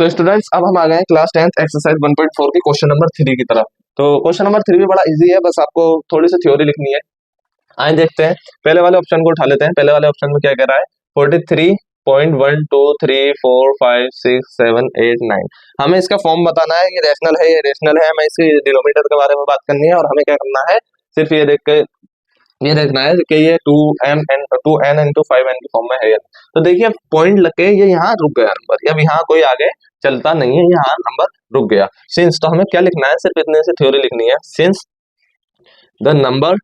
तो स्टूडेंट्स अब हम आ गए हैं क्लास 10th एक्सरसाइज 1.4 की क्वेश्चन नंबर 3 की तरफ। तो क्वेश्चन नंबर 3 भी बड़ा इजी है, बस आपको थोड़ी सी थ्योरी लिखनी है। आइए देखते हैं, पहले वाले ऑप्शन को उठा लेते हैं। पहले वाले ऑप्शन में क्या कह रहा है, 43.123456789। हमें इसका फॉर्म बताना है, ये रेशनल है, ये रेशनल है। हमें इसके डिनोमिनेटर के बारे में बात करनी है और हमें क्या करना है, सिर्फ ये देख के ये देखना है कि ये 2n इंटू 5n की फॉर्म में है या नहीं। तो देखिए पॉइंट लग के ये यहाँ रुक गया नंबर, अब यहाँ कोई आगे चलता नहीं है, यहाँ नंबर रुक गया। सिंस, तो हमें क्या लिखना है, सिर्फ इतने से थ्योरी लिखनी है। Since the number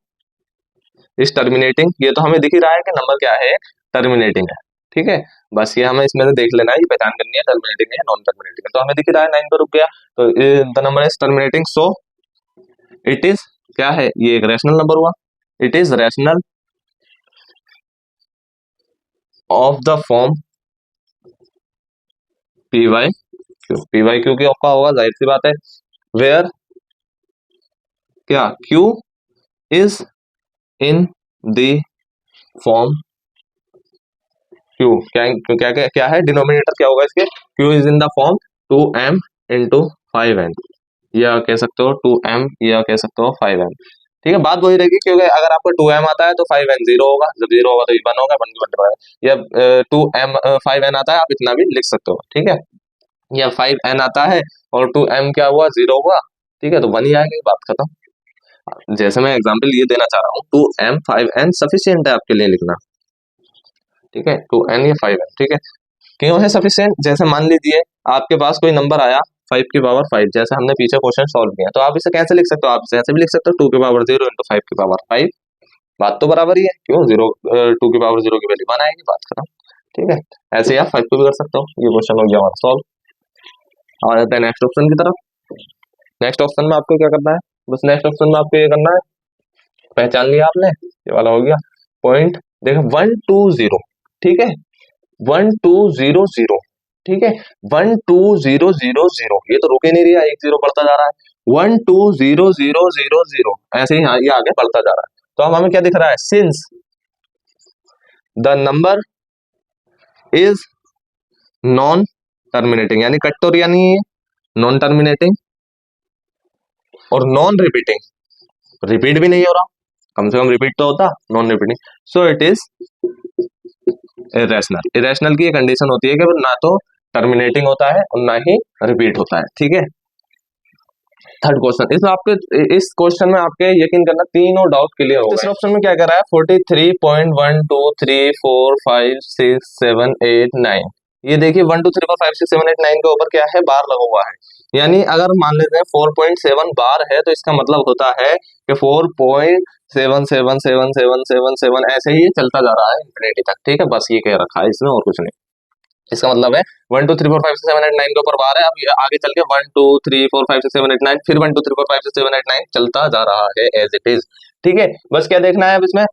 is terminating, ये तो हमें दिख ही रहा है कि नंबर क्या है, टर्मिनेटिंग है। ठीक है, बस ये हमें इसमें से देख लेना है, ये पहचान करनी है टर्मिनेटिंग है नॉन टर्मिनेटिंग है। तो हमें दिख ही रहा है 9 पे रुक गया, तो the number is terminating, so it is क्या है, ये एक रैशनल नंबर हुआ। It is rational of the form p y q की आपका होगा, जाहिर सी बात है। वेयर क्या q is in the form q, क्या क्या क्या क्या है, डिनोमिनेटर क्या होगा इसके, q is in the form 2m into 5n, या कह सकते हो 2m या कह सकते हो 5n। ठीक है, बात वही रहेगी, क्योंकि अगर आपको 2m आता है तो 5n 0 होगा, जब 0 होगा तो 1 होगा, 1 1 या 2m 5n आता है, आप इतना भी लिख सकते हो। ठीक है, या 5n आता है और 2m क्या हुआ, 0 हुआ। ठीक है, तो 1 ही आएगा, बात खत्म। जैसे मैं एग्जांपल ये देना चाह रहा हूँ, 2m 5n सफिशिएंट है आपके लिए लिखना। ठीक है, 2n या 5n। ठीक है, क्यों है सफिशिएंट, जैसे मान लीजिए आपके पास कोई नंबर आया 5 की पावर 5, जैसे हमने पीछे क्वेश्चन सॉल्व किया, तो आप इसे कैसे लिख सकते हो, आप इसे ऐसे भी लिख सकते हो 2 की पावर 0 इंटू 5 की पावर 5। बात तो बराबर ही है, क्यों 2 की पावर 0 की वैल्यू 1 आएगी, बात खत्म। ठीक है, ऐसे ही आप 5 को भी कर सकते हो। ये क्वेश्चन हो गया हमारा सॉल्व। और आते हैं नेक्स्ट ऑप्शन की तरफ। नेक्स्ट ऑप्शन में आपको क्या करना है, बस नेक्स्ट ऑप्शन में आपको ये करना है, पहचान लिया आपने, ये वाला हो गया पॉइंट। देखो 1 2 0, ठीक है, 1 2 0 0, ठीक है, 1 2 0 0 0, ये तो रुक ही नहीं रहा, 1 0 बढ़ता जा रहा है। 1 2 0 0 0 0, ऐसे ही ये आगे बढ़ता जा रहा है। तो अब हमें क्या दिख रहा है, since the number is non terminating, यानी कट तो यानी नॉन टर्मिनेटिंग और नॉन रिपीटिंग, रिपीट भी नहीं हो रहा, कम से कम रिपीट तो होता, non repeating, so it is irrational. Irrational की ये कंडीशन होती है कि ना तो टर्मिनेटिंग होता है और ना ही रिपीट होता है। ठीक है, थर्ड क्वेश्चन, इसमें आपके इस क्वेश्चन में आपके यकीन करना तीनों डाउट क्लियर हो गए। तीसरे ऑप्शन में क्या कर रहा है, 43.123456789, ये देखिए 1 2 3 4 5 6 7 8 9 के ऊपर क्या है, बार लगा हुआ है। यानी अगर मान लेते हैं 4.7 बार है, तो इसका मतलब होता है कि 4.777777 ऐसे ही चलता जा रहा है इंफिनिटी तक। ठीक है, बस ये कह रखा है इसमें, और कुछ नहीं। इसका मतलब है 1 2 3 4 5 6 7 8 9 के ऊपर बार है, अब ये आगे चल के 1 2 3 4 5 6 7 8 9, फिर 1 2 3 4 5 6 7 8 9 चलता जा रहा है एज इट इज। ठीक है, बस क्या देखना है अब इसमें,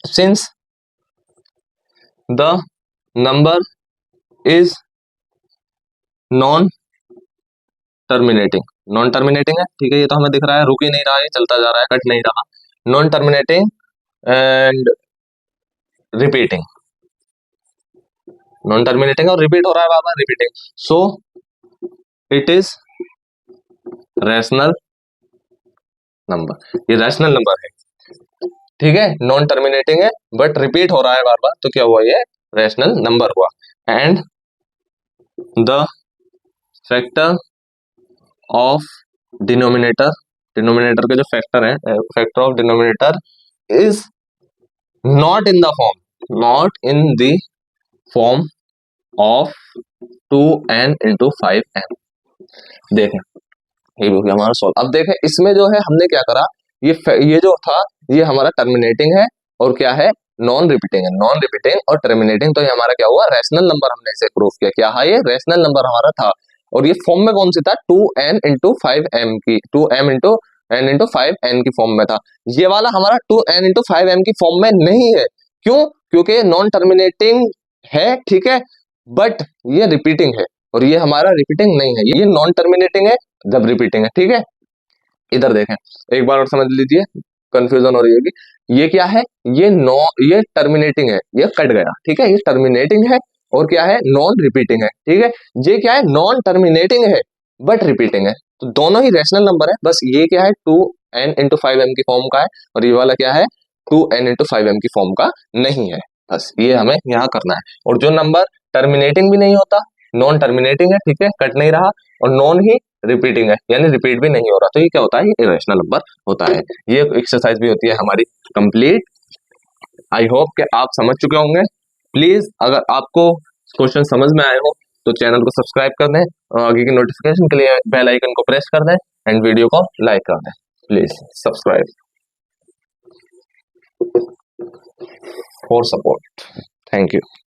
since the number is non terminating, non terminating है। ठीक है, ये तो हमें दिख रहा है, रुक ही नहीं रहा है, चलता जा रहा है, कट नहीं रहा, non terminating and repeating, non terminating और रिपीट हो रहा है बाबा, repeating, so it is rational number, ये रैशनल नंबर है। ठीक है, नॉन टर्मिनेटिंग है बट रिपीट हो रहा है बार बार, तो क्या हुआ, ये रैशनल नंबर हुआ। And the factor of denominator, denominator के जो फैक्टर है, factor of denominator is not in the form, not in the form of 2n into 5n। देखें, ये हो गया हमारा सॉल्व। अब देखें इसमें जो है हमने क्या करा, ये जो था ये हमारा टर्मिनेटिंग है और क्या है, नॉन रिपीटिंग है। नॉन रिपीटिंग और टर्मिनेटिंग, तो ये हमारा क्या हुआ, रैशनल नंबर, हमने इसे प्रूव किया, क्या है ये रैशनल नंबर हमारा था। और ये फॉर्म में कौन सी था, 2n इंटू 5m की, 2m into n into 5n की फॉर्म में था। ये वाला हमारा 2n इंटू 5m की फॉर्म में नहीं है, क्यों, क्योंकि नॉन टर्मिनेटिंग है, ठीक है, बट ये रिपीटिंग है, और ये हमारा रिपीटिंग नहीं है, ये नॉन टर्मिनेटिंग है जब रिपीटिंग है। ठीक है, इधर देखें एक बार और समझ लीजिए, कंफ्यूजन हो रही होगी, ये क्या है, ये टर्मिनेटिंग है, ये कट गया। ठीक है, ये टर्मिनेटिंग है और क्या है, नॉन रिपीटिंग है, ठीक है। ये क्या है, नॉन टर्मिनेटिंग है बट रिपीटिंग है। तो दोनों ही रैशनल नंबर है, बस ये क्या है 2n इंटू 5m की फॉर्म का है, और ये वाला क्या है 2n इंटू 5m की फॉर्म का नहीं है। बस ये हमें यहाँ करना है। और जो नंबर टर्मिनेटिंग भी नहीं होता, नॉन टर्मिनेटिंग है, ठीक है, कट नहीं रहा, और नॉन ही रिपीटिंग है, यानी रिपीट भी नहीं हो रहा, तो ये क्या होता है, ये इरेशनल नंबर होता है। ये एक्सरसाइज भी होती है हमारी कंप्लीट। आई होप कि आप समझ चुके होंगे। प्लीज अगर आपको क्वेश्चन समझ में आए हो तो चैनल को सब्सक्राइब कर दें, और आगे की नोटिफिकेशन के लिए बेल आइकन को प्रेस कर दें, एंड वीडियो को लाइक कर दें। Please subscribe for support. Thank you.